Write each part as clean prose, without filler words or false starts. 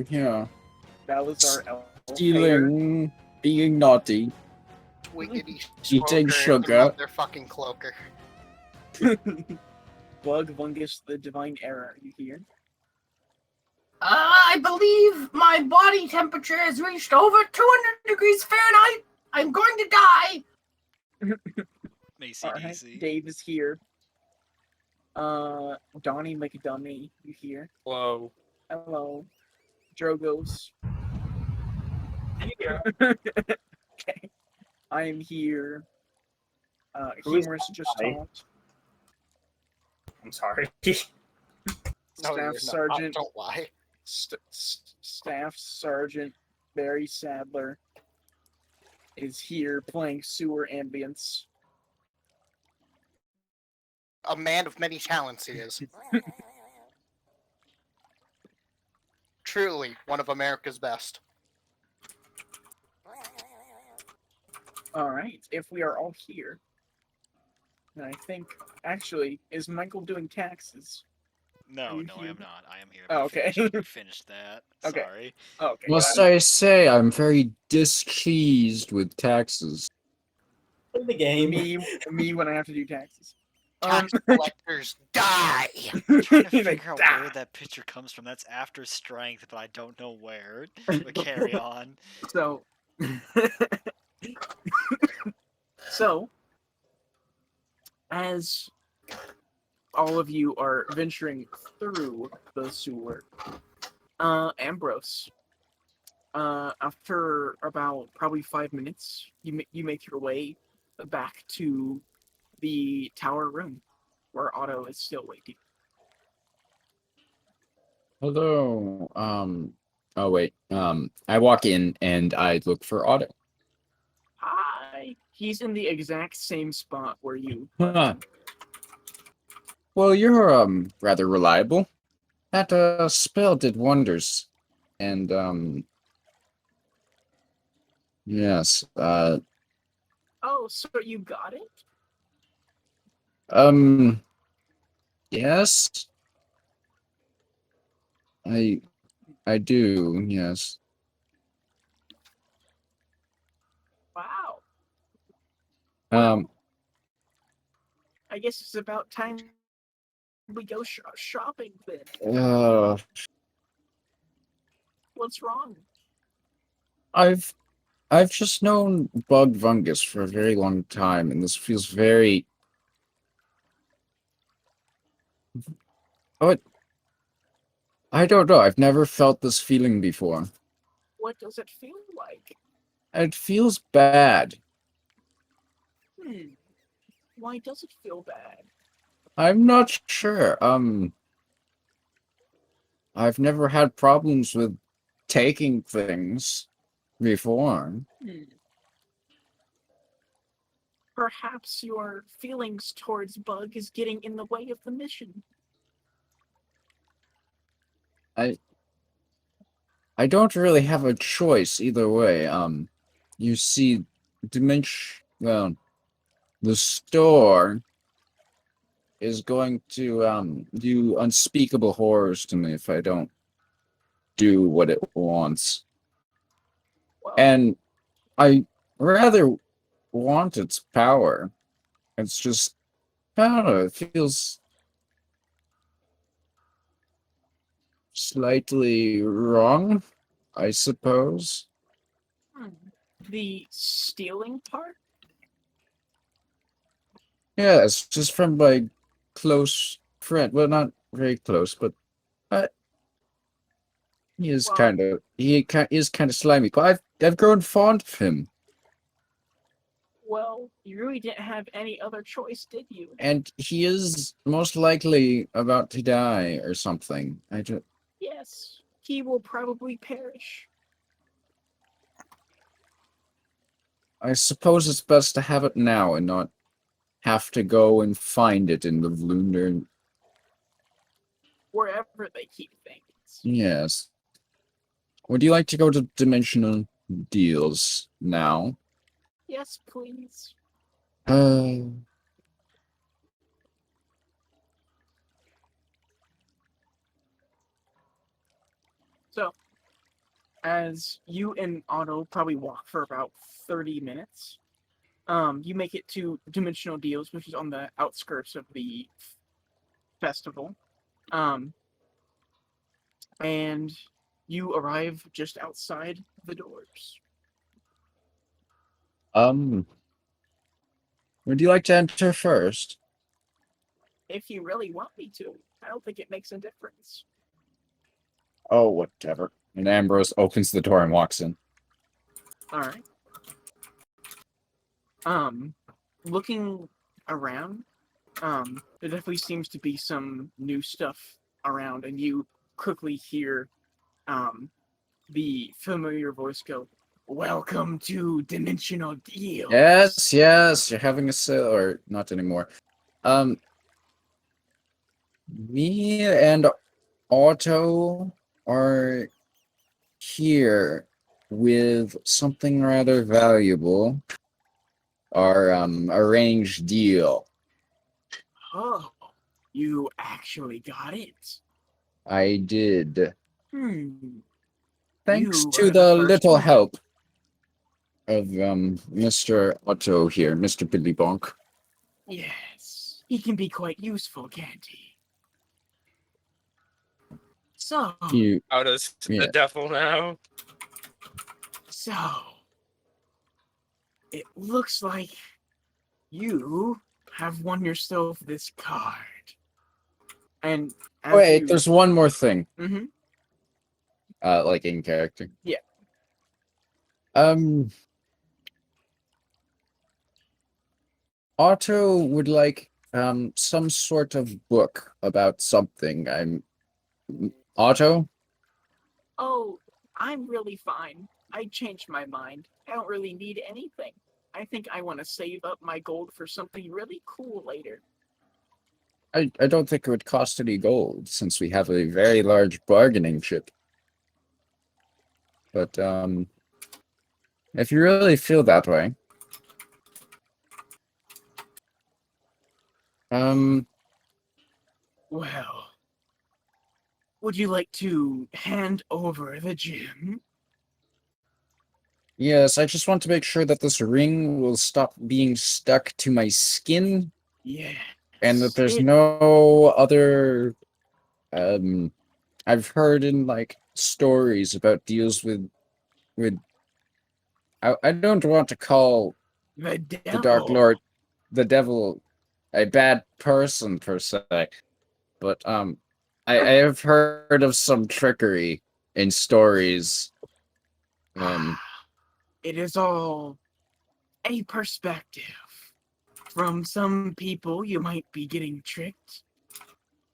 here. That was our elf hair. Stealing, being naughty. Wiggity Eating smoker, sugar. the motherfucking cloaker. Bug Fungus, the divine error. You hear? I believe my body temperature has reached over 200 degrees Fahrenheit. I'm going to die. Alright, ACDC. Dave is here. Donnie McDummy, you hear? Hello. Hello. Drogos. Here. Okay. I am here. Who is Humorous just I? talked. I'm sorry. No, Staff you're not. Sergeant. Don't lie. Staff Sergeant Barry Sadler is here playing sewer ambience. A man of many talents he is. Truly one of America's best. Alright, if we are all here, then I think, actually, is Michael doing taxes? No, You no, I hear- am not. I am here. Oh, okay. Finish that. Okay. Sorry. Oh, okay. Must I say, I'm very displeased with taxes. In the game. Me when I have to do taxes. Tax collectors die! I'm trying to They figure out die. where that picture comes from. That's after strength, but I don't know where. But carry on. So, so, as all of you are venturing through the sewer, Ambrose, after about probably 5 minutes, you make your way back to the tower room where Otto is still waiting. Hello. Oh wait. I walk in and I look for Otto. Hi. He's in the exact same spot where you. Huh. Well, you're rather reliable. That spell did wonders. And yes. Oh, so you got it? Yes. I do, yes. Wow. Um I guess it's about time we go shopping then. What's wrong? I've just known Bug Fungus for a very long time, and this feels very. Oh, I don't know. I've never felt this feeling before. What does it feel like? It feels bad. Why does it feel bad? I'm not sure. I've never had problems with taking things before. Perhaps your feelings towards Bug is getting in the way of the mission. I don't really have a choice either way. You see, well, the store is going to do unspeakable horrors to me if I don't do what it wants. Well, And I rather want its power. It's just, I don't know, it feels slightly wrong, I suppose. the stealing part? Yeah, it's just from my close friend. Well, not very close, but he is Well- is kind of slimy. But I've grown fond of him, Well, you really didn't have any other choice, did you? and he is most likely about to die or something. Yes, he will probably perish. I suppose it's best to have it now and not have to go and find it in the lunar. Wherever they keep things. Yes. Would you like to go to dimensional deals now? Yes, please. So, as you and Otto probably walk for about 30 minutes, you make it to Dimensional Deals, which is on the outskirts of the festival. And you arrive just outside the doors. Would you like to enter first? If you really want me to, I don't think it makes a difference. Oh, whatever. And Ambrose opens the door and walks in. All right. Looking around, there definitely seems to be some new stuff around, and you quickly hear, the familiar voice go, "Welcome to Dimensional Deals." Yes, you're having a sale, or not anymore. Me and Otto are here with something rather valuable. Our arranged deal. Oh, you actually got it. I did. Thanks You to are the first little one. help of Mr. Otto here, Mr. Billy Bonk. Yes, he can be quite useful, can't he? So, You Otto's Yeah. the devil now. so it looks like you have won yourself this card. And as wait, you, there's one more thing. Mhm. Like in character. Yeah. Otto would like some sort of book about something. Otto? Oh, I'm really fine. I changed my mind. I don't really need anything. I think I want to save up my gold for something really cool later. I don't think it would cost any gold since we have a very large bargaining chip. But if you really feel that way. Well, would you like to hand over the gem? Yes, I just want to make sure that this ring will stop being stuck to my skin Yeah. and that there's no other I've heard in like stories about deals with I don't want to call The devil. the Dark Lord the devil a bad person per se, but I have heard of some trickery in stories. It is all a perspective. From some people, you might be getting tricked,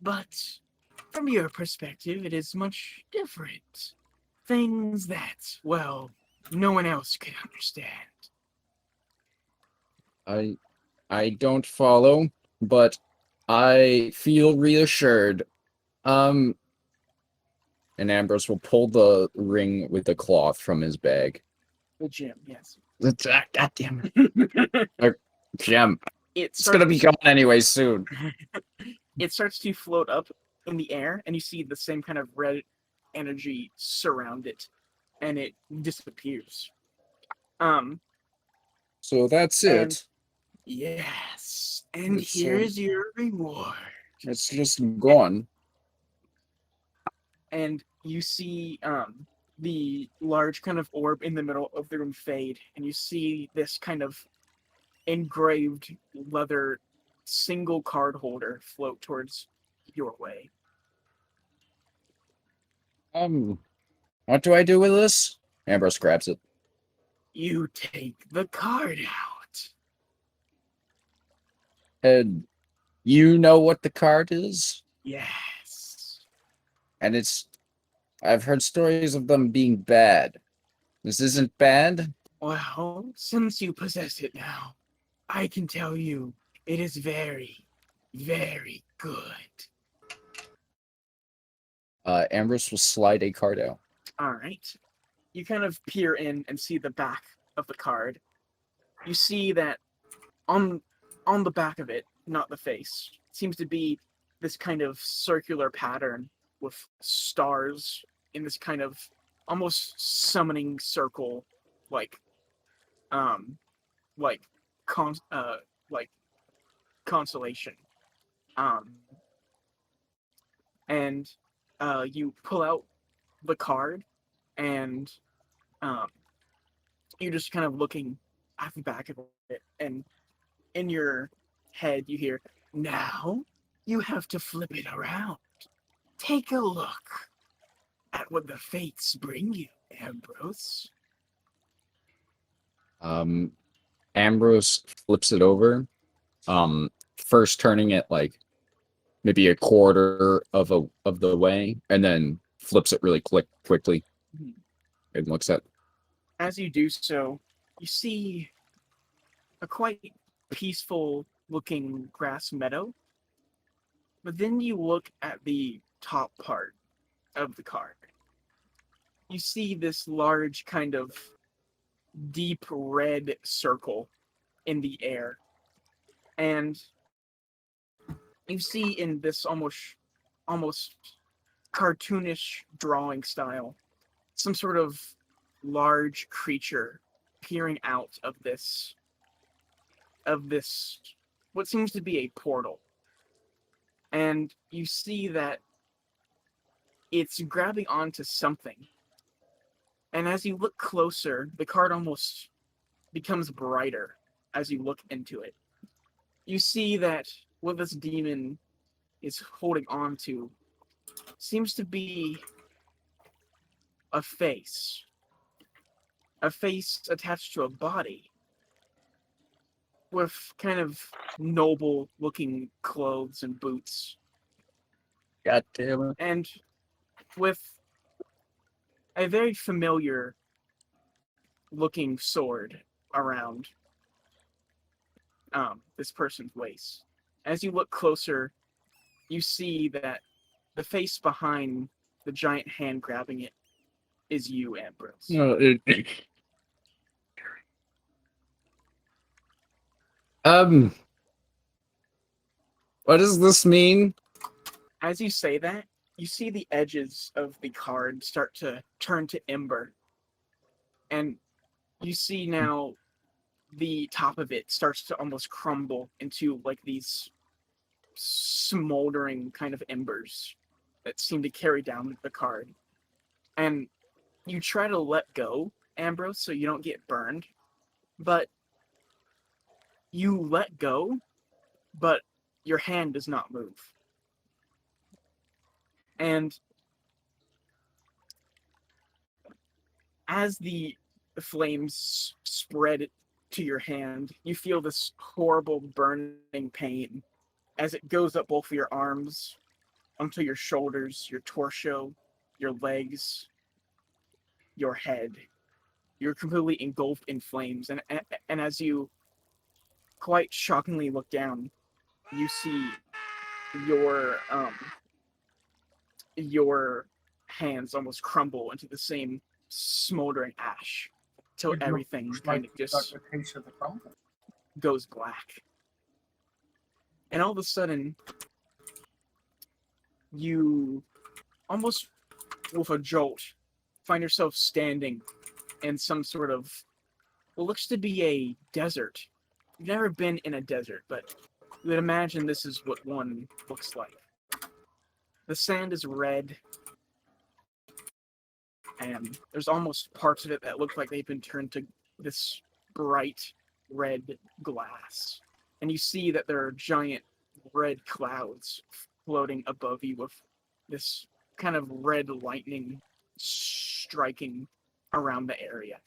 but from your perspective, it is much different. Things that, well, no one else could understand. I don't follow, but I feel reassured. And Ambrose will pull the ring with the cloth from his bag. The gem, yes. God damn it. Gem. It's gonna be gone anyway soon. It starts to float up in the air, and you see the same kind of red energy surround it, and it disappears. So that's And- it. Yes, and It's, here's your reward. It's just gone. And you see the large kind of orb in the middle of the room fade, and you see this kind of engraved leather single card holder float towards your way. What do I do with this? Ambrose grabs it. You take the card out. And you know what the card is? Yes. And I've heard stories of them being bad. This isn't bad? Well, since you possess it now, I can tell you it is very, very good. Ambrose will slide a card out. All right. You kind of peer in and see the back of the card. You see that on the back of it, not the face, seems to be this kind of circular pattern with stars in this kind of almost summoning circle, like um, like like constellation. Um, and you pull out the card, and um, you're just kind of looking at the back of it, and in your head you hear, "Now you have to flip it around. Take a look at what the fates bring you, Ambrose." Um, Ambrose flips it over. First turning it like maybe a quarter of the way, and then flips it really quickly Mhm. and looks at. As you do so, you see a quite peaceful looking grass meadow, but then you look at the top part of the card. You see this large kind of deep red circle in the air, and you see in this almost cartoonish drawing style some sort of large creature peering out of this what seems to be a portal, and you see that it's grabbing onto something, and as you look closer the card almost becomes brighter. As you look into it, you see that what this demon is holding on to seems to be a face. A face attached to a body with kind of noble looking clothes and boots, God damn it! and with a very familiar looking sword around this person's waist. As you look closer, you see that the face behind the giant hand grabbing it is you, Ambrose. No, what does this mean? As you say that, you see the edges of the card start to turn to ember, and you see now the top of it starts to almost crumble into like these smoldering kind of embers that seem to carry down the card. And you try to let go, Ambrose, so you don't get burned, but you let go, but your hand does not move. And as the flames spread to your hand, you feel this horrible burning pain as it goes up both of your arms, onto your shoulders, your torso, your legs, your head. You're completely engulfed in flames, and as you quite shockingly look down, you see your your hands almost crumble into the same smoldering ash till It everything looks kind like of you got just a taste of the crumble. goes black. And all of a sudden, you almost with a jolt find yourself standing in some sort of what looks to be a desert. You've never been in a desert, but you would imagine this is what one looks like. The sand is red, and there's almost parts of it that look like they've been turned to this bright red glass. And you see that there are giant red clouds floating above you with this kind of red lightning striking around the area.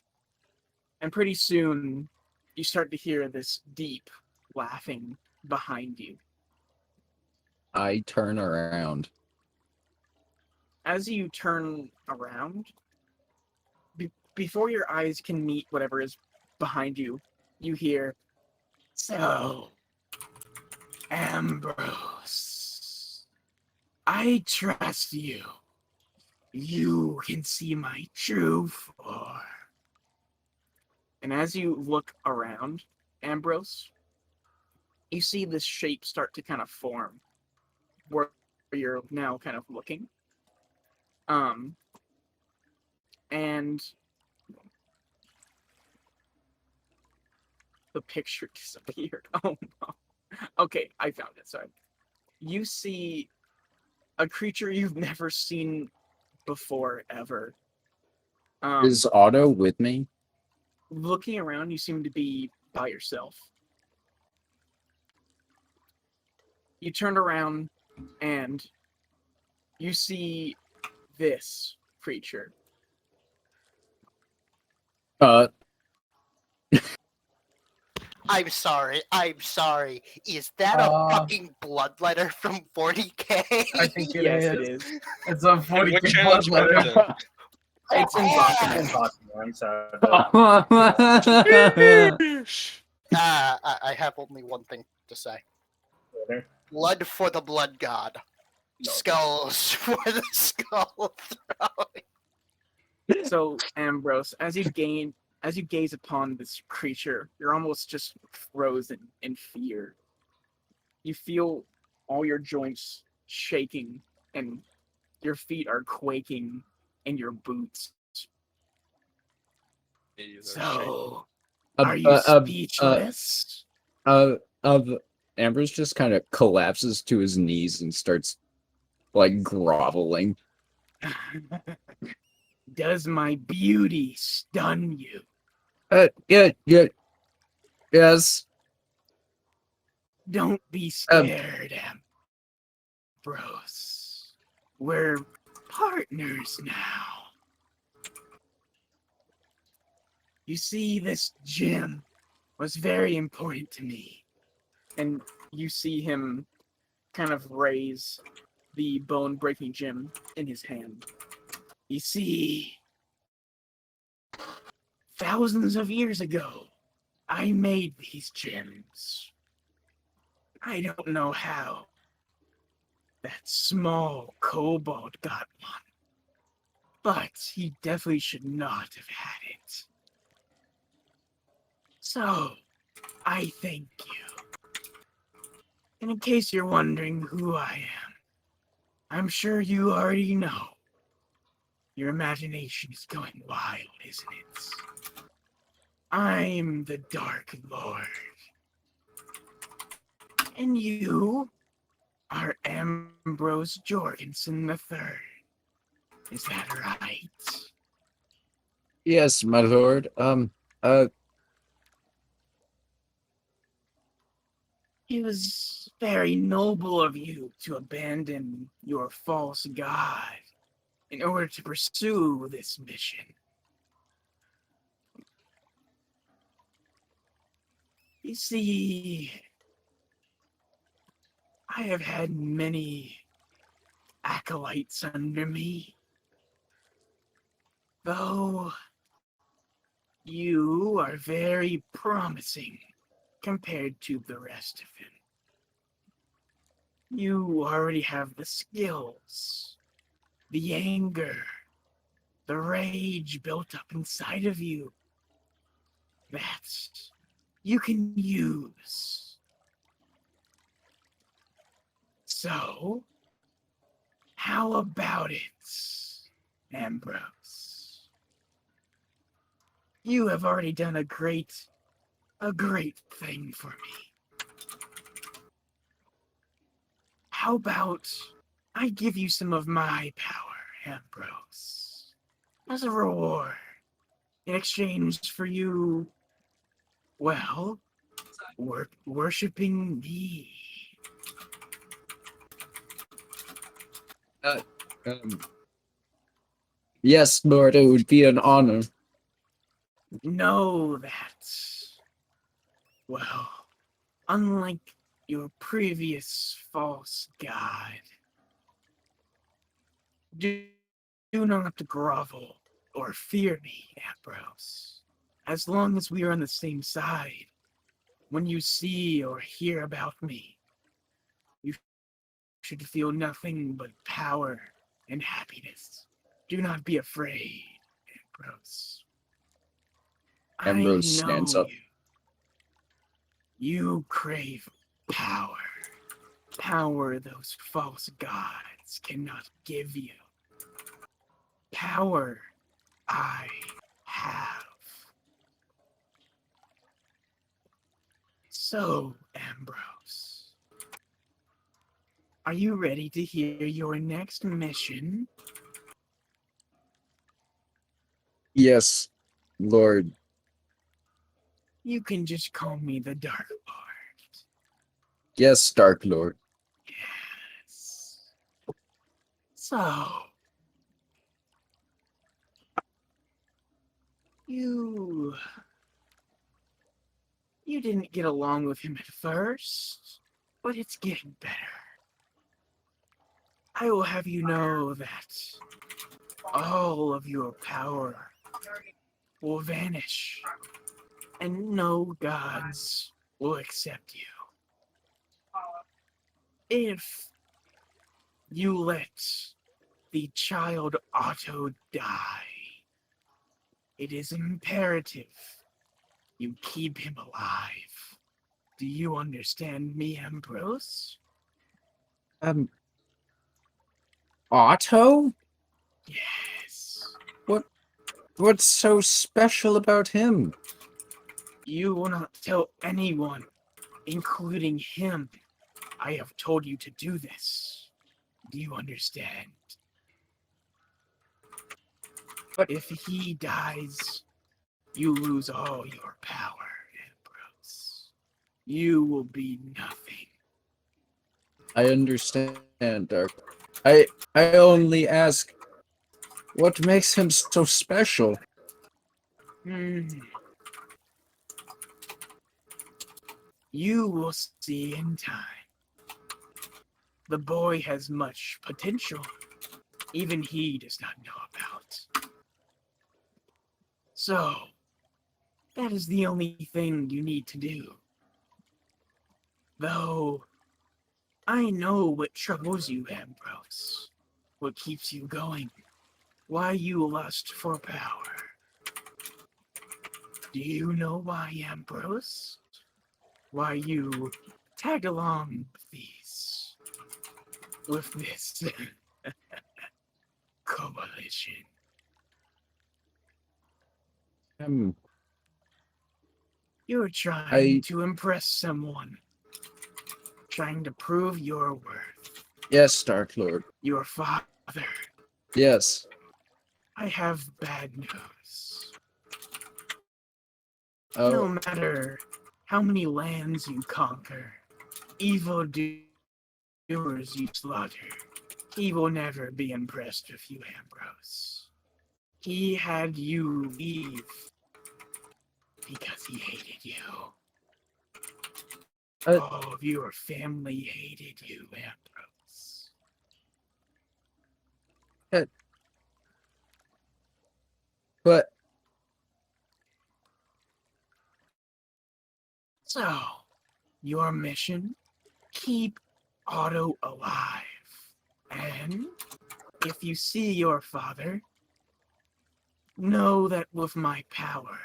And pretty soon, you start to hear this deep laughing behind you. I turn around. As you turn around, before your eyes can meet whatever is behind you, you hear, "So, Ambrose, I trust you. You can see my true form." And as you look around, Ambrose, you see this shape start to kind of form where you're now kind of looking. Um, and the picture disappeared. Oh no. Okay, I found it. Sorry. You see a creature you've never seen before ever. Is Otto with me? Looking around, you seem to be by yourself. You turn around and you see this creature. Uh, I'm sorry. I'm sorry. Is that a fucking bloodletter from 40K? I think it Yes, is. it is. It's a 40 What blood challenge letter. was it? It's in It's Boston. impossible. I'm sorry. I have only one thing to say. But- Blood for the blood god. Skulls for the skull throwing. So, Ambrose, as you gaze upon this creature, you're almost just frozen in fear. You feel all your joints shaking and your feet are quaking in your boots. So, are you speechless? Ambrose just kind of collapses to his knees and starts like groveling. Does my beauty stun you? Yeah, yes. Don't be scared, Ambrose. We're partners now. You see, this gem was very important to me. And you see him kind of raise the bone-breaking gem in his hand. You see, thousands of years ago, I made these gems. I don't know how that small kobold got one, but he definitely should not have had it. So, I thank you. And in case you're wondering who I am, I'm sure you already know. Your imagination is going wild, isn't it? I'm the Dark Lord. And you are Ambrose Jorgensen III. Is that right? Yes, my lord. It was very noble of you to abandon your false god in order to pursue this mission. You see, I have had many acolytes under me, though you are very promising compared to the rest of them. You already have the skills, the anger, the rage built up inside of you that you can use. So, how about it, Ambrose? You have already done a great thing for me. How about I give you some of my power, Ambrose, as a reward in exchange for you, well, worshipping me. Yes, lord, it would be an honor. Know that, well, unlike your previous false god, do not have to grovel or fear me, Ambrose. As long as we are on the same side, when you see or hear about me, you should feel nothing but power and happiness. Do not be afraid, Ambrose. Ambrose I stands know up. you. You crave power. Power those false gods cannot give you. Power I have. So, Ambrose, are you ready to hear your next mission? Yes, Lord. You can just call me the Dark Lord. Yes, Dark Lord. Yes. So, you didn't get along with him at first, but it's getting better. I will have you know that all of your power will vanish, and no gods will accept you. If you let the child Otto die, it is imperative you keep him alive. Do you understand me, Ambrose? Um, Otto? Yes. What's so special about him? You will not tell anyone, including him. I have told you to do this. Do you understand? But if he dies, you lose all your power, Ambrose. You will be nothing. I understand, Dark. I only ask, what makes him so special? Hmm. You will see in time. The boy has much potential, even he does not know about. So, that is the only thing you need to do. Though, I know what troubles you, Ambrose. What keeps you going. Why you lust for power. Do you know why, Ambrose? Why you tag along with this coalition? Um, You're trying I to impress someone. Trying to prove your worth. yes, Dark Lord. Your father. Yes. I have bad news. Oh, No matter how many lands you conquer, evil doers you slaughter, he will never be impressed with you, Ambrose. He had you leave because he hated you. Uh, All of your family hated you, Ambrose. but So, your mission? Keep Otto alive. And if you see your father, know that with my power,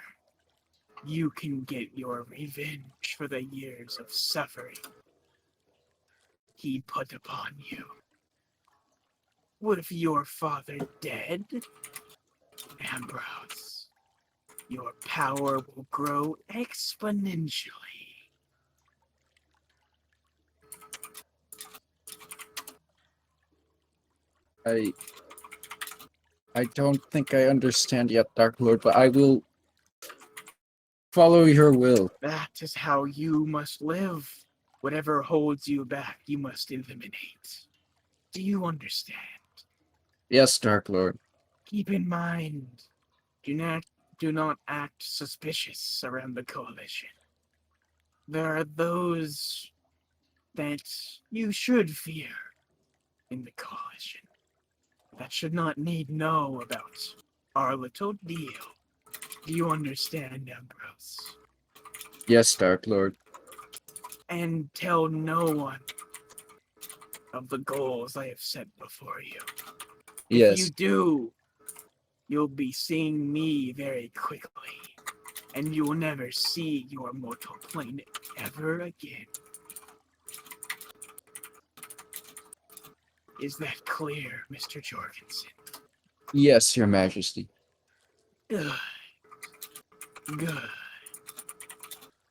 you can get your revenge for the years of suffering he put upon you. With your father dead, Ambrose, your power will grow exponentially. I I don't think I understand yet, Dark Lord, but I will follow your will. That is how you must live. Whatever holds you back, you must eliminate. Do you understand? Yes, Dark Lord. Keep in mind, do not act suspicious around the coalition. There are those that you should fear in the coalition that should not need know about our little deal. Do you understand, Ambrose? Yes, Dark Lord. And tell no one of the goals I have set before you. If you Yes. do, you'll be seeing me very quickly, and you will never see your mortal plane ever again. Is that clear, Mr. Jorgensen? Yes, Your Majesty. Good. Good.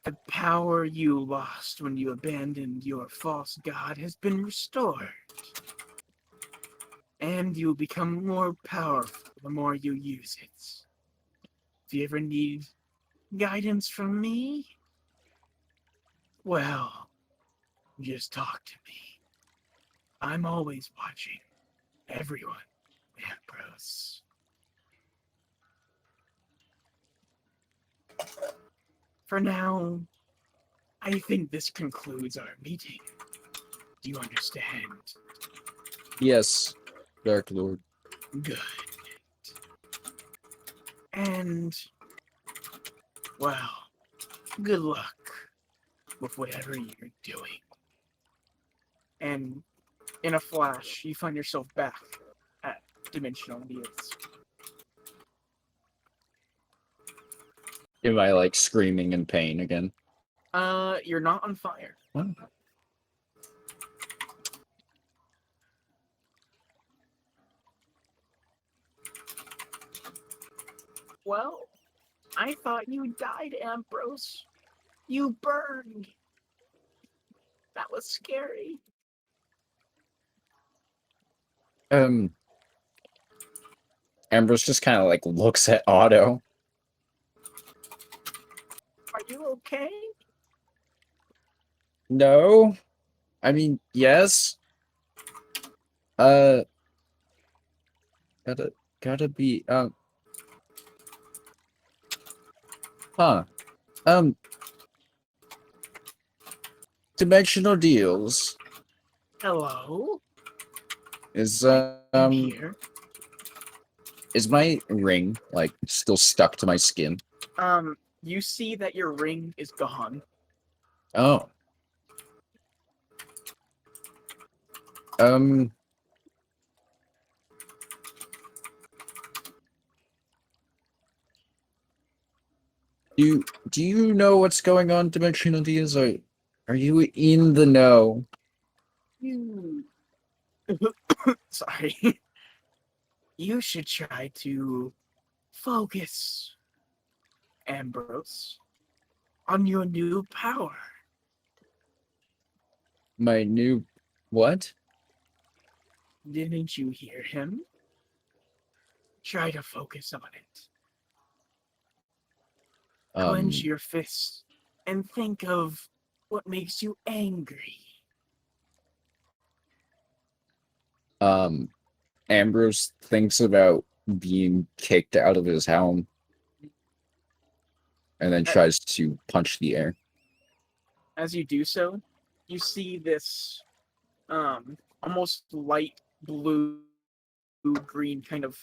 The power you lost when you abandoned your false god has been restored. And you'll become more powerful the more you use it. If you ever need guidance from me, well, just talk to me. I'm always watching. Everyone, Ambrose. For now, I think this concludes our meeting. Do you understand? Yes, Dark Lord. Good. And, well, good luck with whatever you're doing. And in a flash, you find yourself back at Dimensional Deals. Am I like screaming in pain again? You're not on fire. What? Well, I thought you died, Ambrose. You burned. That was scary. Ambrose just kind of like looks at Otto. Are you okay? No, I mean yes. Uh, gotta be huh. Um, Dimensional Deals Hello? is I'm here. is my ring like still stuck to my skin? You see that your ring is gone. Oh. Um. Do you know what's going on, Dimensional Deals? Are you in the know? You. Sorry. You should try to focus, Ambrose, on your new power. My new what? Didn't you hear him? Try to focus on it. Clench your fists and think of what makes you angry. Ambrose thinks about being kicked out of his helm and then tries to punch the air. As you do so, you see this almost light blue green kind of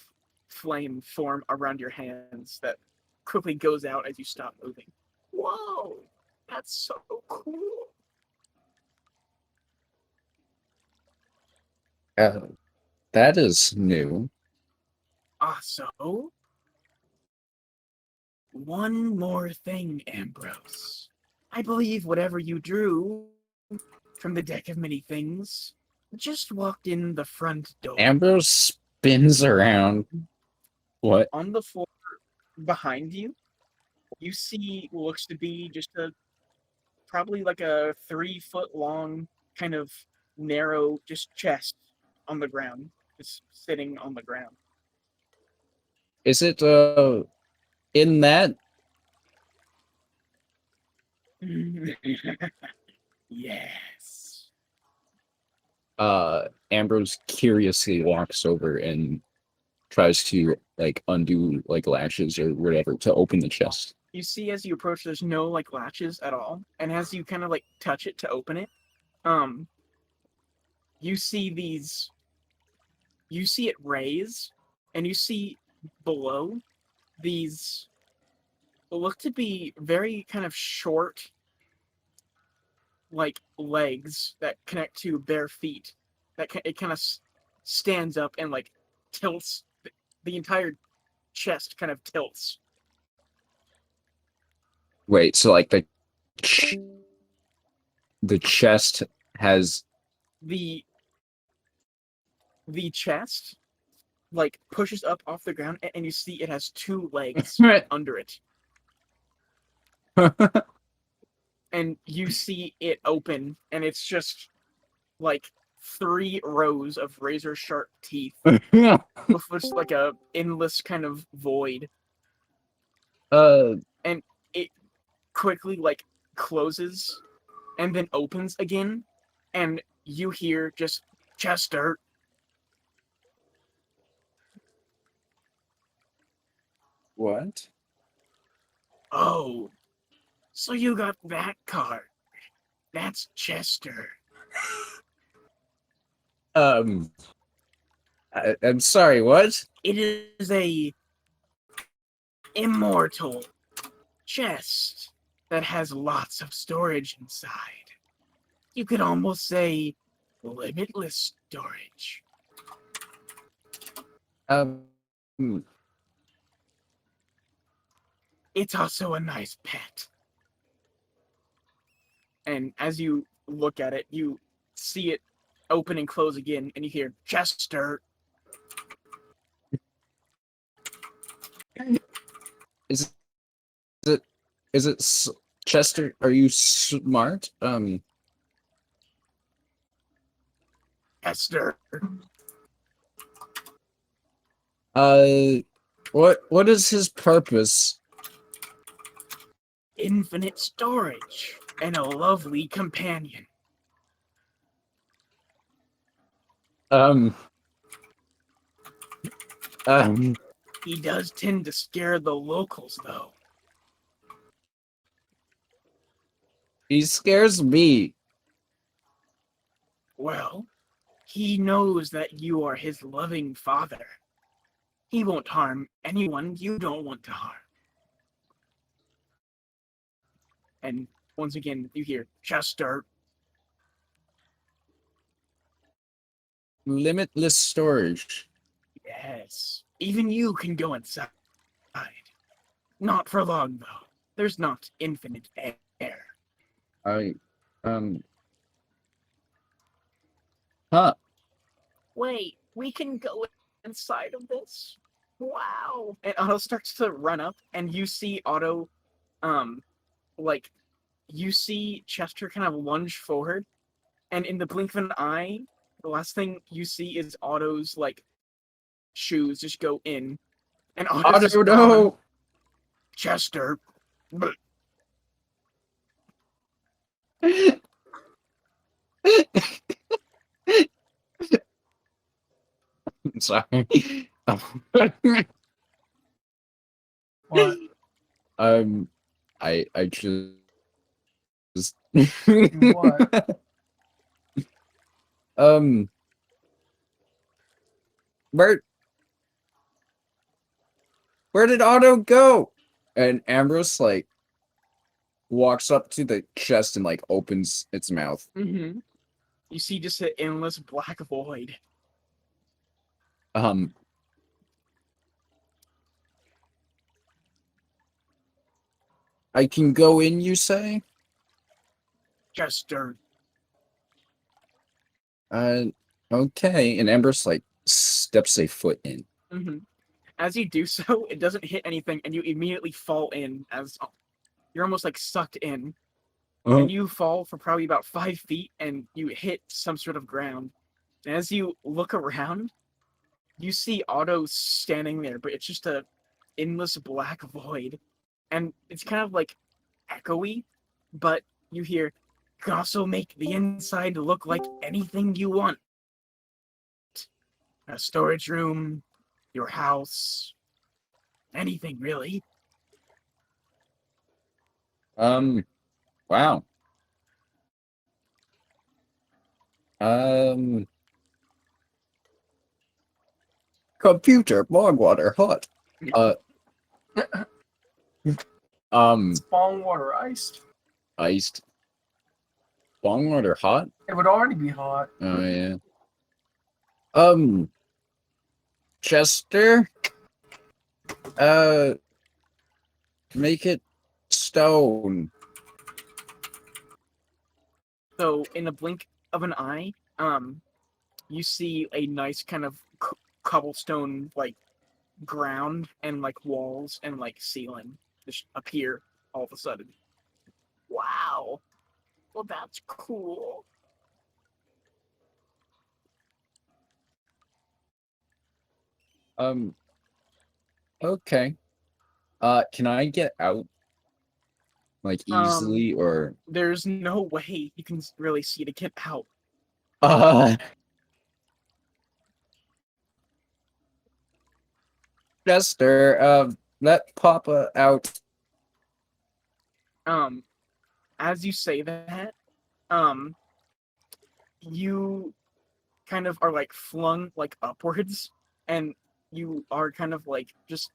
flame form around your hands that quickly goes out as you stop moving. Whoa, that's so cool. That is new. Also, one more thing, Ambrose. I believe whatever you drew from the deck of many things just walked in the front door. Ambrose spins around. What? On the floor behind you, you see what looks to be just probably like a 3 foot long kind of narrow just chest on the ground, just sitting on the ground. Is it in that? Yes. Ambrose curiously walks over and tries to like undo like latches or whatever to open the chest. You see as you approach there's no like latches at all, and as you kind of like touch it to open it, you see it raise, and you see below these look to be very kind of short like legs that connect to bare feet that it kind of stands up and like tilts. The entire chest kind of tilts. Wait, so like the chest has The chest like pushes up off the ground, and you see it has 2 legs under it. And you see it open, and it's just like 3 rows of razor sharp teeth with just like a endless kind of void. And it quickly like closes and then opens again, and you hear just Chester. What? Oh, so you got that card. That's Chester. I'm sorry, what? It is a immortal chest that has lots of storage inside. You could almost say limitless storage. Um, hmm, It's also a nice pet. And as you look at it, you see it open and close again, and you hear Chester. is it Chester? Are you smart? Chester. What is his purpose? Infinite storage and a lovely companion. Um, um, He does tend to scare the locals, though. he scares me. Well, he knows that you are his loving father. He won't harm anyone you don't want to harm. And once again, you hear Chester. Limitless storage. Yes, even you can go inside. Not for long, though. There's not infinite air. I, um, huh? Wait, we can go inside of this? Wow. And Otto starts to run up, and you see Otto, like, you see Chester kind of lunge forward, and in the blink of an eye, the last thing you see is Otto's, like, shoes just go in, and Otto's just Otto, gone. no! Chester. But I'm sorry. What? I just. What? Um, where did Otto go? And Ambrose like walks up to the chest and like opens its mouth. you see just an endless black void. Um, I can go in, you say? Chester. Okay. And Ambrose like steps a foot in. As you do so, it doesn't hit anything, and you immediately fall in as you're almost like sucked in. And you fall for probably about 5 feet, and you hit some sort of ground. And as you look around, you see Otto standing there, but it's just a endless black void. And it's kind of like echoey, but you hear, "You can also make the inside look like anything you want. A storage room, your house, anything really." Wow. Um, computer, bog water, hot. Spawn water iced. Iced. Bong water, hot? It would already be hot. Oh, yeah. Chester? Make it stone. So in the blink of an eye, you see a nice kind of cobblestone like ground and like walls and like ceiling just appear all of a sudden. Wow. Well, that's cool. Okay. Can I get out? Like, easily, or... There's no way you can really see to get out. Uh... Jester, let Papa out. As you say that, you kind of are like flung like upwards, and you are kind of like just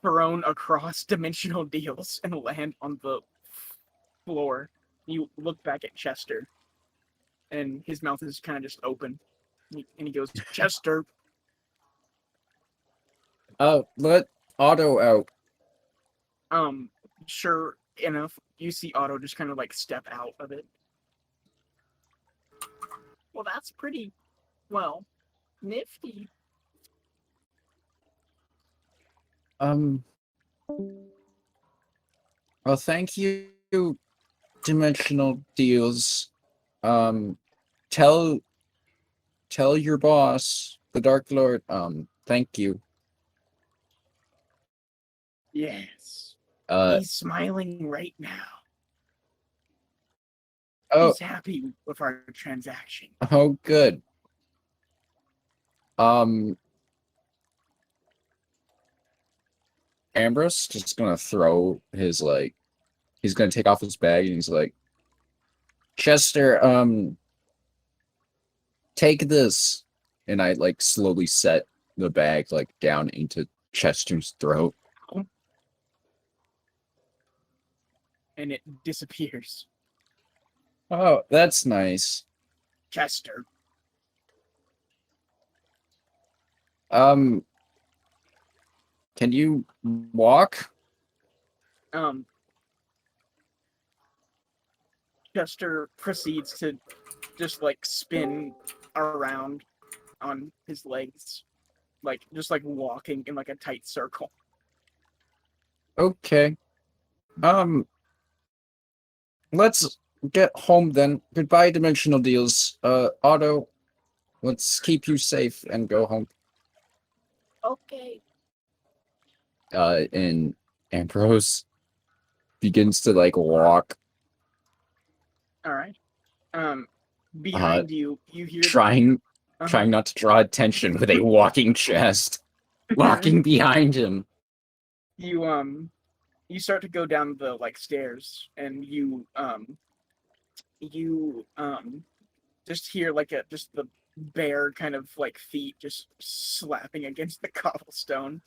thrown across dimensional deals and land on the floor. You look back at Chester, and his mouth is kind of just open, and he goes, "Chester." Let Otto out. Sure enough, you see Otto just kind of like step out of it. Well, that's pretty, well, nifty. Well, thank you, Dimensional Deals. Tell your boss, the Dark Lord, thank you. Yes. Uh, He's smiling right now. oh, He's happy with our transaction. oh, good. Ambrose just gonna throw his, like, he's gonna take off his bag, and he's like, Chester, take this. And I, like, slowly set the bag, like, down into Chester's throat. And it disappears. Oh, that's nice. Chester. Can you walk? Chester proceeds to just like spin around on his legs, like just like walking in like a tight circle. Okay. Let's get home then. Goodbye, Dimensional Deals. Otto, let's keep you safe and go home. Okay. And Ambrose begins to, like, walk, All right. Behind you hear trying Uh-huh. not to draw attention with a walking chest, walking behind him. You start to go down the like stairs, and you just hear like just the bare kind of like feet just slapping against the cobblestone,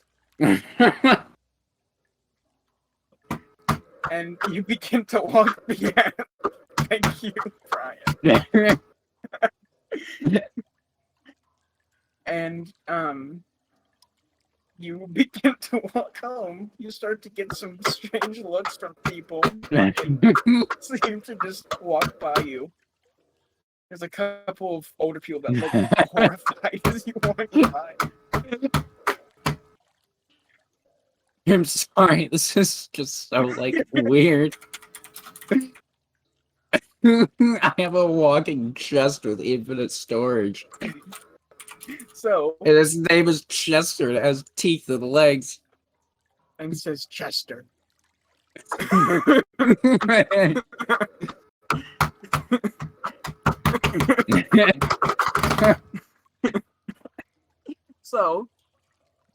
and you begin to walk again. Thank you, Brian. And you begin to walk home. You start to get some strange looks from people. They seem to just walk by you. There's a couple of older people that look horrified as you walk by. I'm sorry, this is just so, like, weird. I have a walking chest with infinite storage. So, And his name is Chester. It has teeth and legs. and it says Chester. So,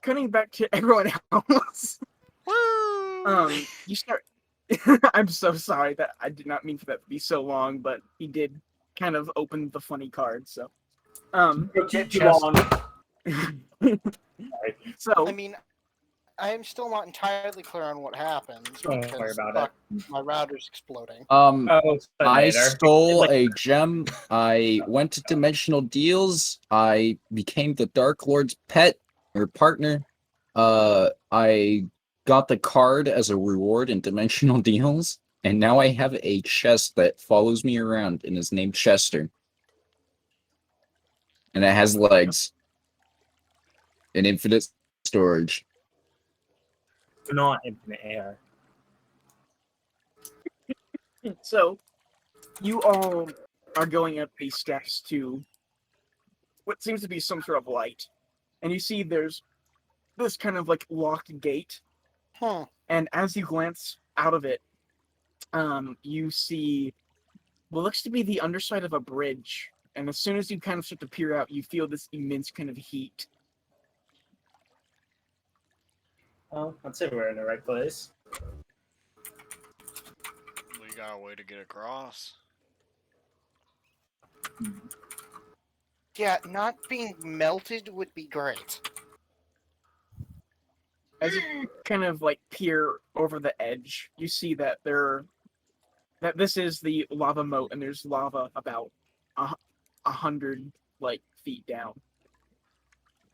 cutting back to everyone else. Woo! You start. I'm so sorry that I did not mean for that to be so long, but he did kind of open the funny card. So, Too long. so I mean, I am still not entirely clear on what happened. Don't because worry about fuck, my router's exploding. Oh, I later. stole Like- a gem. I went to Dimensional Deals. I became the Dark Lord's pet or partner. I got the card as a reward in Dimensional Deals, and now I have a chest that follows me around and is named Chester. And it has legs. and infinite storage. Not infinite air. So, you all are going up these steps to what seems to be some sort of light. And you see there's this kind of like locked gate. Hmm. And as you glance out of it, you see what looks to be the underside of a bridge. And as soon as you kind of start to peer out, you feel this immense kind of heat. Well, I'd say we're in the right place. We got a way to get across. Yeah, not being melted would be great. As you kind of like peer over the edge, you see that this is the lava moat, and there's lava about 100 like feet down.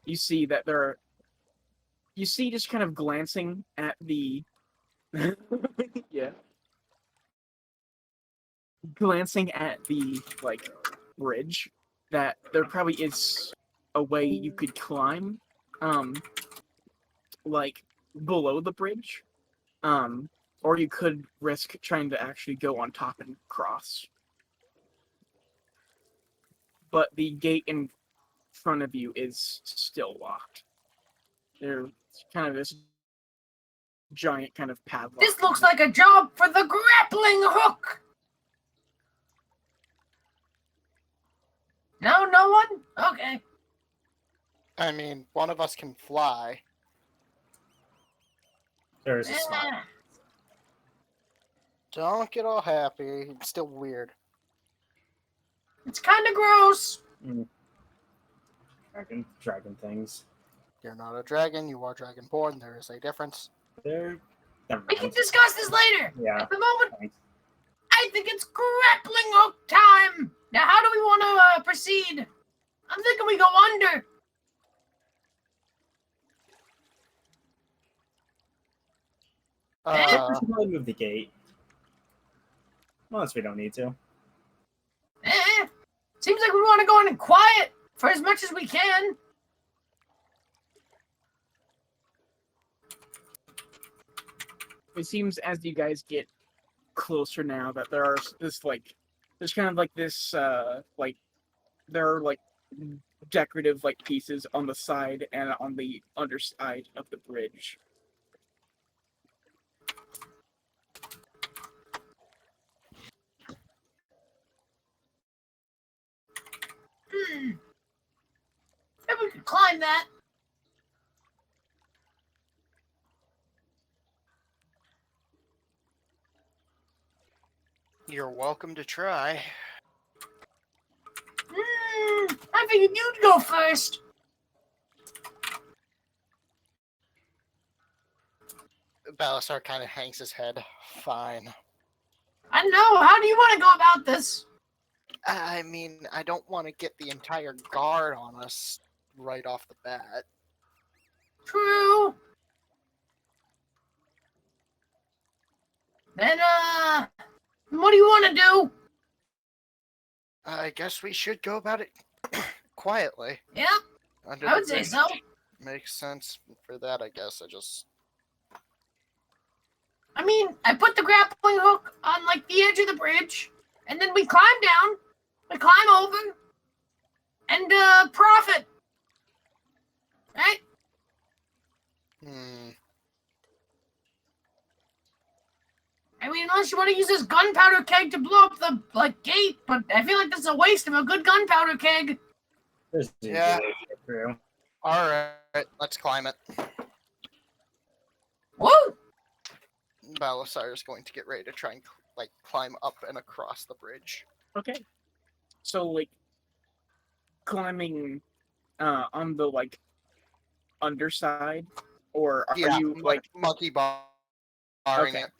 You see that you see just kind of glancing at the yeah, glancing at the like bridge, that there probably is a way you could climb, like below the bridge, or you could risk trying to actually go on top and cross. But the gate in front of you is still locked. There's kind of this giant kind of padlock. This looks like a job for the grappling hook. No, no one? Okay. I mean, one of us can fly. There's a slide. Eh, Don't get all happy. It's still weird. it's kind of gross. Dragon things. You're not a dragon. You are dragonborn. There is a difference. They're. Never We can mind. discuss this later. Yeah. At the moment, Thanks. I think it's grappling hook time. Now, how do we want to proceed? I'm thinking we go under. We Uh, should probably move the gate. Unless we don't need to. Seems like we want to go in quiet for as much as we can. It seems as you guys get closer now that there are there's kind of like this like there are like decorative like pieces on the side and on the underside of the bridge. Maybe we could climb that. you're welcome to try. I figured you'd go first. Balasar kind of hangs his head. Fine. I know. How do you want to go about this? I mean, I don't want to get the entire guard on us right off the bat. True. Then, what do you want to do? I guess we should go about it quietly. Yeah, Under I the would say bridge. so. Makes sense for that, I guess. I mean, I put the grappling hook on, like, the edge of the bridge, and then we climb down, we climb over, and, profit. Right? I mean, unless you want to use this gunpowder keg to blow up the, like, gate, but I feel like this is a waste of a good gunpowder keg. There's Yeah. through. Alright, let's climb it. Woo! Balasar is going to get ready to try and climb up and across the bridge. Okay. So like climbing on the like underside, or are Yeah, you like monkey barring Okay. it?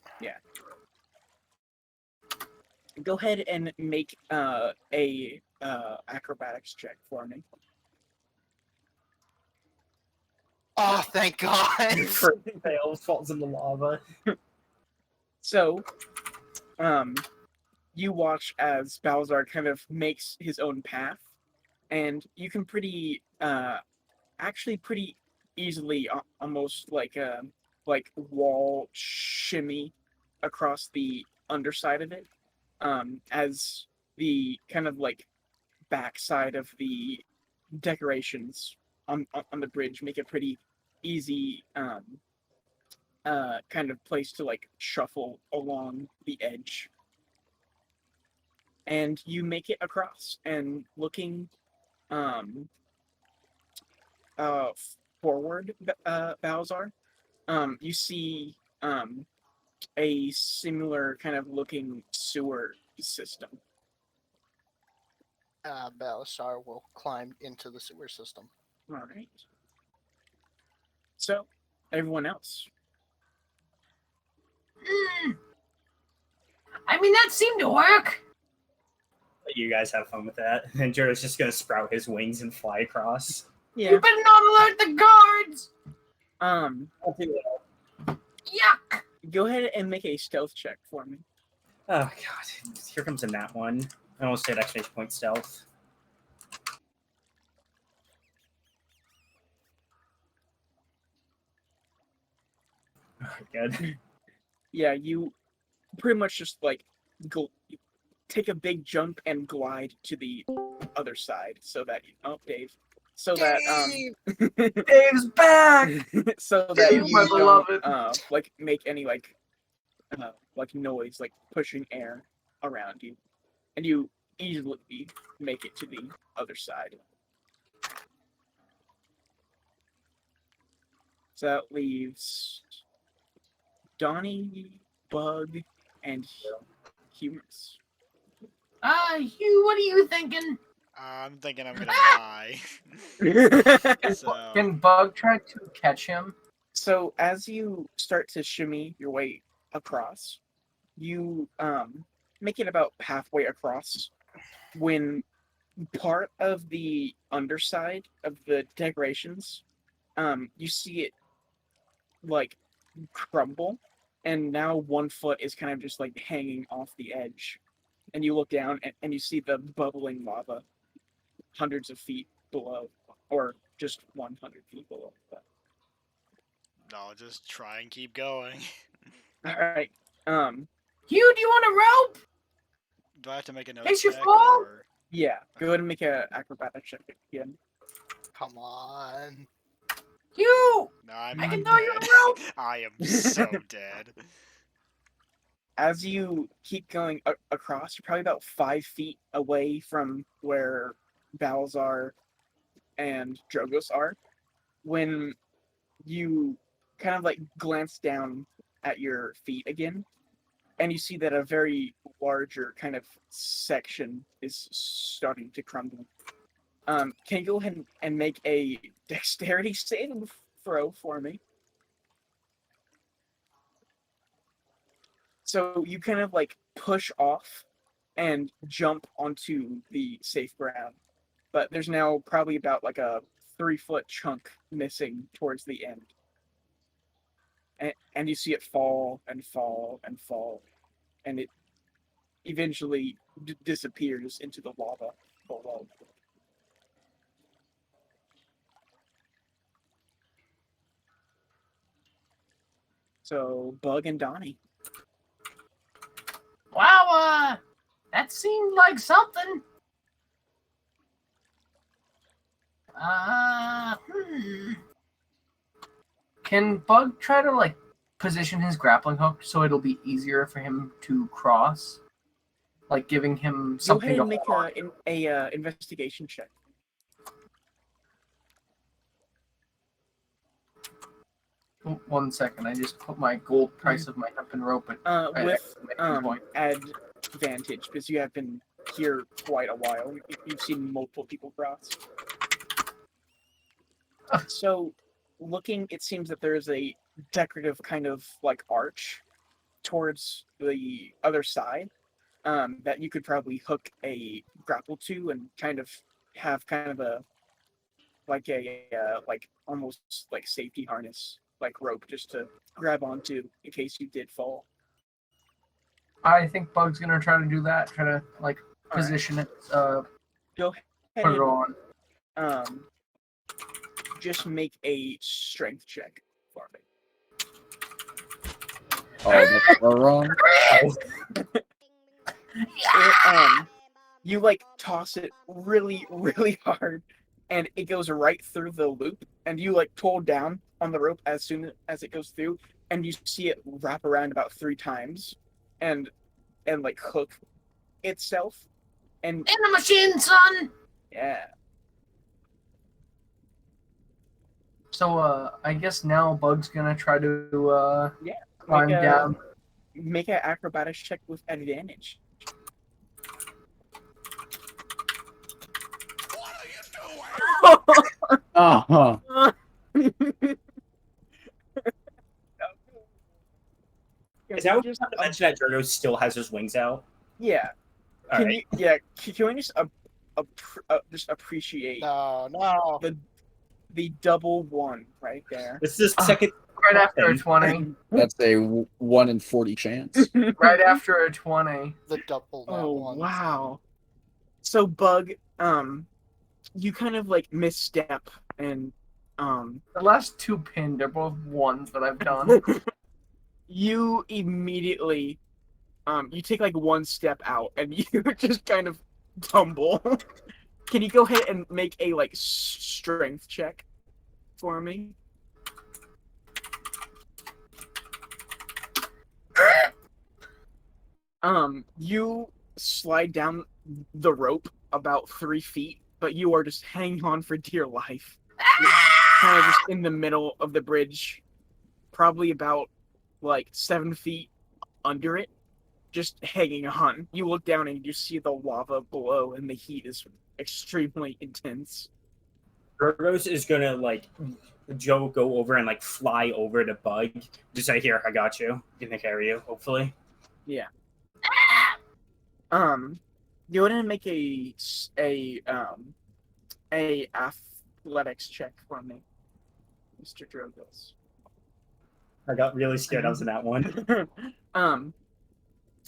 go ahead and make a acrobatics check for me. Oh, thank God! Fails, falls in the lava. So you watch as Balzar kind of makes his own path, and you can actually pretty easily almost like a wall shimmy across the underside of it, as the kind of like backside of the decorations on the bridge make a pretty easy kind of place to like shuffle along the edge. And you make it across, and looking um uh forward, Balzar, you see a similar kind of looking sewer system. Balasar will climb into the sewer system. All right. So, everyone else. I mean, that seemed to work. Let you guys have fun with that. And Joe's just gonna sprout his wings and fly across. Yeah. You better not alert the guards. I'll do that. Yuck. Go ahead and make a stealth check for me. Oh god, here comes a nat one. I almost said exclamation point stealth. Good. Yeah, you pretty much just like take a big jump and glide to the other side, so that Dave, so that Dave's back. so that Dave, you my beloved. don't like make any like noise, like pushing air around you, and you easily make it to the other side. So that leaves Donnie, Bug, and Humorous. Hugh, what are you thinking? I'm thinking I'm gonna die. So, Can Bug try to catch him? So as you start to shimmy your way across, you make it about halfway across when part of the underside of the decorations, you see it like crumble, and now 1 foot is kind of just like hanging off the edge, and you look down and you see the bubbling lava hundreds of feet below, or just 100 feet below. I'll just try and keep going. All right. Hugh, do you want a rope? Do I have to make a note Case you check? fall? Or... Yeah. Go ahead and make a acrobatics check again. Come on. Hugh, No, I'm I can dead. throw you a rope. I am so dead. As you keep going across, you're probably about 5 feet away from where Balzar and Drogos are, when you kind of like glance down at your feet again, and you see that a very larger kind of section is starting to crumble. Can you go ahead and make a dexterity saving throw for me? So you kind of like push off and jump onto the safe ground, but there's now probably about like a 3-foot chunk missing towards the end. And you see it fall and fall and fall, and it eventually disappears into the lava below. So, Bug and Donnie. Wow, that seemed like something. Can Bug try to like position his grappling hook so it'll be easier for him to cross? Like giving him Go something ahead to and make hold on a investigation check. to. 1 second, I just put my gold price of my hempen rope at With point. advantage, because you have been here quite a while. You've seen multiple people cross. So, looking, it seems that there is a decorative kind of like arch towards the other side, that you could probably hook a grapple to and kind of have kind of a like almost like safety harness, like rope, just to grab onto in case you did fall. I think Bug's gonna try to do that. Try to like All right. position it. Go ahead Put it on. and just make a strength check for me. Oh, that's so wrong. You like toss it really, really hard, and it goes right through the loop. And you like pull down on the rope as soon as it goes through, and you see it wrap around about 3 times, and like hook itself. And In the machine, son. yeah, So, I guess now Bug's gonna try to climb make a- down. make an acrobatics check with advantage. Uh-huh. Is that what you have to mention that Drogo still has his wings out? Yeah. All Can right. you? Yeah. Can we just appreciate No. the double one right there? This is the second. Right after a 20. That's a 1 in 40 chance. Right after a 20. The double nat Oh ones. wow. So Bug, you kind of like misstep and The last 2 pinned are both ones that I've done. you immediately you take like one step out and you just kind of tumble. Can you go ahead and make a like strength check for me? You slide down the rope about 3 feet, but you are just hanging on for dear life. You're kind of just in the middle of the bridge, probably about like 7 feet under it, just hanging on. You look down and you see the lava below, and the heat is extremely intense. Drogo's is gonna like Joe go over and like fly over to Bug. Just say, "Here, I got you. Gonna carry you, hopefully." Go ahead and make a athletics check for me, Mr. Drogos. I got really scared I was in that one.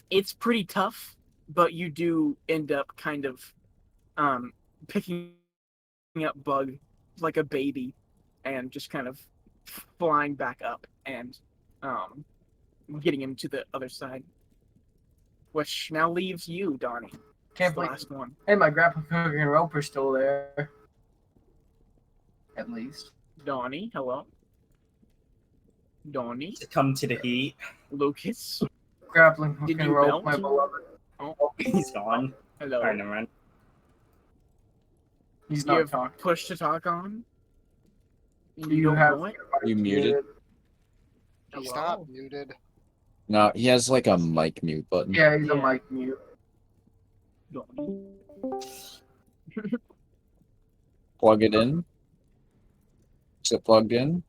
It's pretty tough, but you do end up kind of picking up Bug like a baby and just kind of flying back up and getting him to the other side. Which now leaves you, Donnie. Can't The believe. last one. Hey, my grappling hook and rope are still there. At least. Donnie, hello. Donnie, To come to the heat. Lucas, Grappling hook Did and you rope, melt? my beloved. He's gone. hello. All right, never mind. He's You not have talking. push to talk on. You don't have- know it? You muted? He's Hello? not muted. No, he has like a mic mute button. Yeah, he's a Yeah. mic mute. Donnie. Plug it in. Is it plugged in?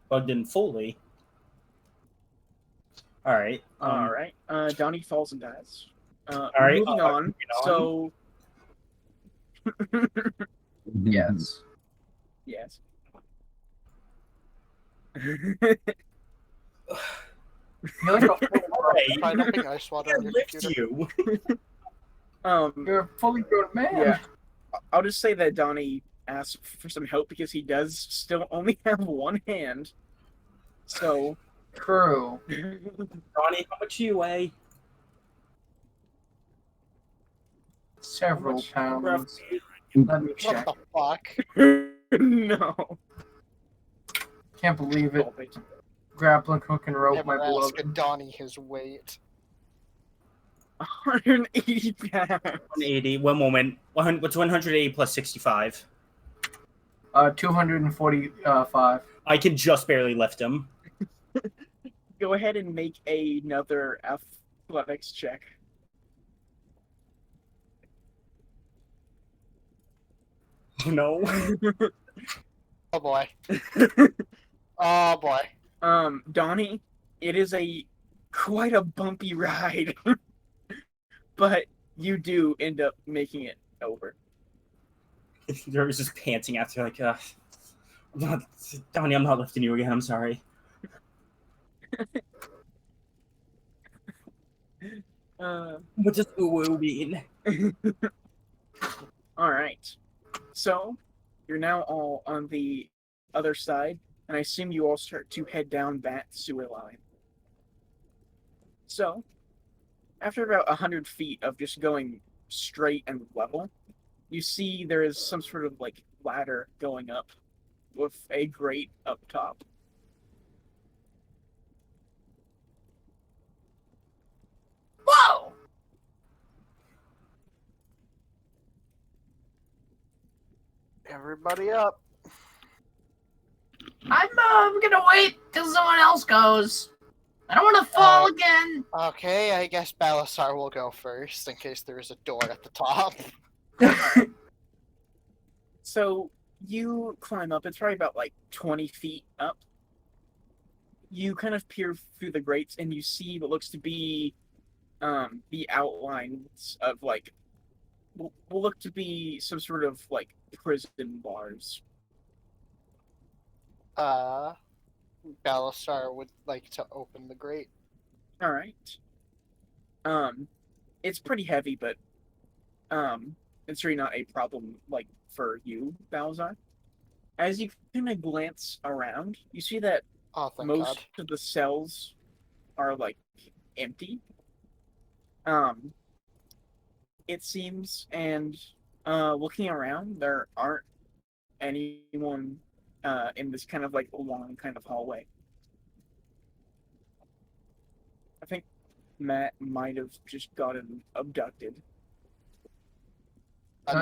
Plugged in fully. All right. All right. Donnie falls and dies. right, Moving on. moving on. So Yes. yes. You're like a full, Hey, Try dumping ice water I on your lift computer. you. you're a fully grown man. Yeah. I'll just say that Donnie asked for some help because he does still only have one hand. So True. Ronnie, how much do you weigh? Several much pounds. Let me What check. the fuck? no. Can't believe it. Grappling hook and rope, my Never ask beloved. Donnie his weight. 180 pounds. 180. One moment. What's 180 plus 65? 245. I can just barely lift him. Go ahead and make another athletics check. Oh no. Oh boy. Oh boy. Donnie, it is quite a bumpy ride, but you do end up making it over. There was just panting after, like, Donnie, I'm not lifting you again. I'm sorry. What does uwu mean? All right. So, You're now all on the other side, and I assume you all start to head down that sewer line. So, after about 100 feet of just going straight and level, you see there is some sort of like ladder going up with a grate up top. Whoa! Everybody up. I'm gonna wait till someone else goes. I don't want to fall again. Okay, I guess Balasar will go first in case there is a door at the top. So you climb up. It's probably about like 20 feet up. You kind of peer through the grates and you see what looks to be the outlines of like will look to be some sort of like prison bars. Balasar would like to open the grate. All right. It's pretty heavy, but it's really not a problem like for you, Balzar. As you kind of glance around, you see that Oh, thank most God. of the cells are like empty. It seems, and looking around, there aren't anyone in this kind of like long kind of hallway. I think Matt might have just gotten abducted.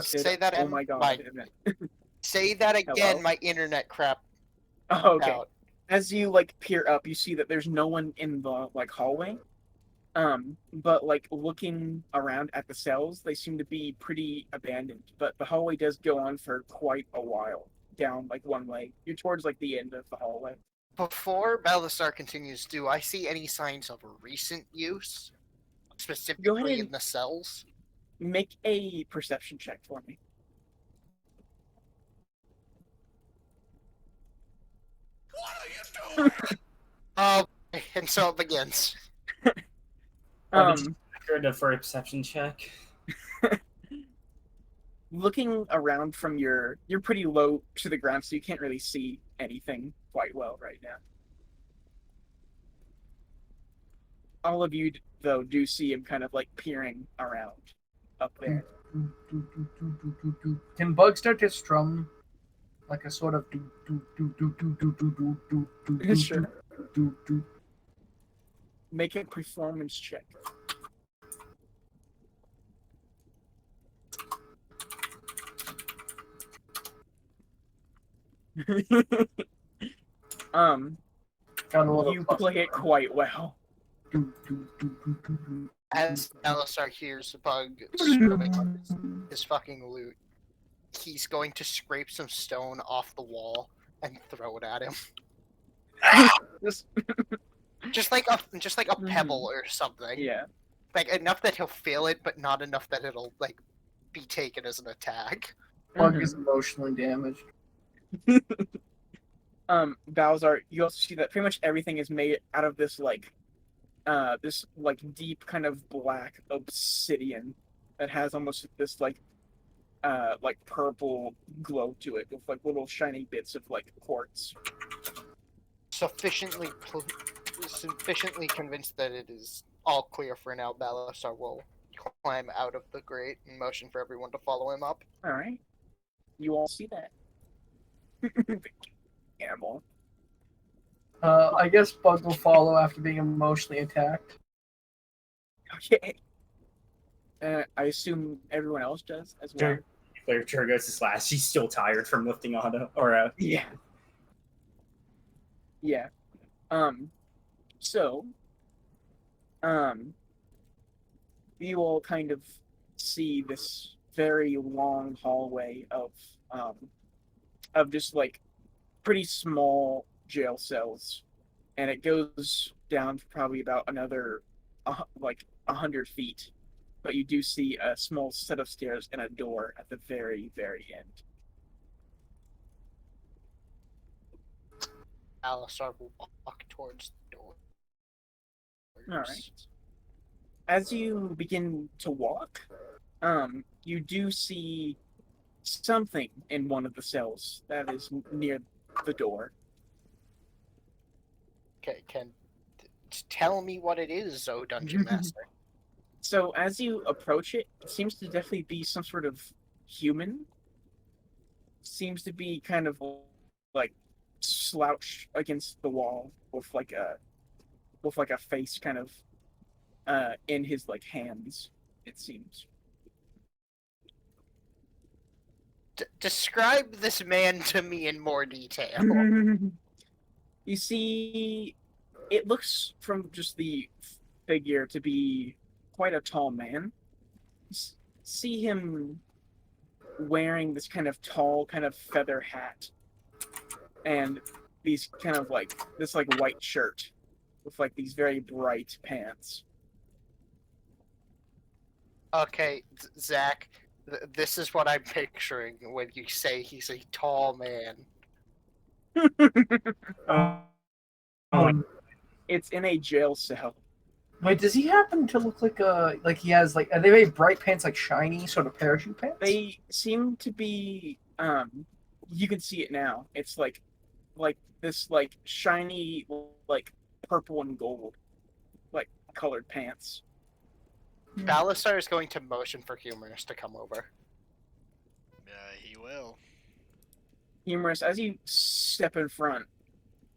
Say that Oh again. my god! Say that again. Hello? My internet crap Oh, okay. out. As you like peer up, you see that there's no one in the like hallway. But like looking around at the cells, they seem to be pretty abandoned. But the hallway does go on for quite a while down like one way. You're towards like the end of the hallway. Before Balasar continues, do I see any signs of recent use? Specifically and- in the cells? Make a perception check for me. Oh, and so it begins. For a perception check. Looking around from you're pretty low to the ground, so you can't really see anything quite well right now. All of you, though, do see him kind of like peering around up there. Can Bug start to strum like a sort of do do do do do do do do do do Sure. do do? Make a performance check. Got a little You play it quite well. As Balasar hears Bug strumming his fucking lute, he's going to scrape some stone off the wall and throw it at him. Just, Just like a pebble or something. yeah. Like enough that he'll feel it, but not enough that it'll like be taken as an attack. Bug is emotionally damaged. Balzar, you also see that pretty much everything is made out of this deep kind of black obsidian that has almost this like purple glow to it with like little shiny bits of like quartz. Sufficiently convinced that it is all clear for now, Balasar will climb out of the grate and motion for everyone to follow him up. All right, you all see that. Animal. I guess Bug will follow after being emotionally attacked. Okay. I assume everyone else does as well. Claire goes to last. She's still tired from lifting Otto. Yeah. Yeah. So, you all kind of see this very long hallway of just like pretty small jail cells, and it goes down to probably about another 100 feet. But you do see a small set of stairs and a door at the very, very end. Balasar will walk towards the door. All right. As you begin to walk, you do see something in one of the cells that is near the door. Tell me what it is, oh Dungeon Master. So as you approach it, it seems to definitely be some sort of human. Seems to be kind of like slouched against the wall with like a face kind of in his like hands, it seems. Describe this man to me in more detail. You see, it looks from just the figure to be quite a tall man. See him wearing this kind of tall, kind of feather hat, and these kind of like this like white shirt with like these very bright pants. Okay, Zach, this is what I'm picturing when you say he's a tall man. It's in a jail cell. Wait, does he happen to look like he has like are they very bright pants, like shiny sort of parachute pants? They seem to be you can see it now. It's like this like shiny like purple and gold like colored pants. Balasar is going to motion for Humorous to come over. He will. Humorous, as you step in front,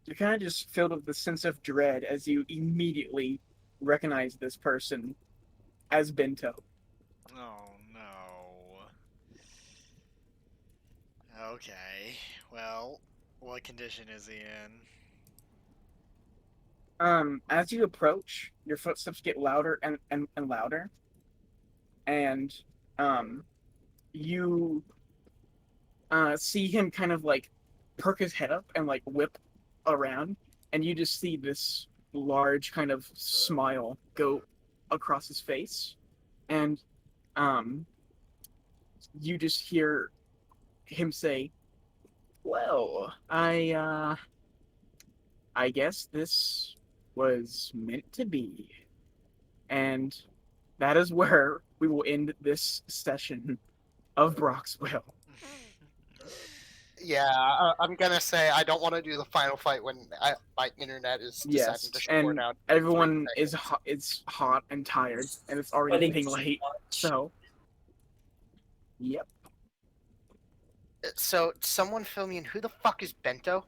you're kind of just filled with the sense of dread as you immediately recognize this person as Bento. Oh no. Okay. Well, what condition is he in? As you approach, your footsteps get louder and louder, and you see him kind of like perk his head up and like whip around, and you just see this large kind of smile go across his face, and you just hear him say, "Well, I guess this was meant to be." And that is where we will end this session of Brok's Will. Yeah, I'm gonna say I don't want to do the final fight when my internet is Yes, deciding to short and out. everyone is hot and tired, and it's already Fighting getting too late. much. So, yep. So someone fill me in. Who the fuck is Bento?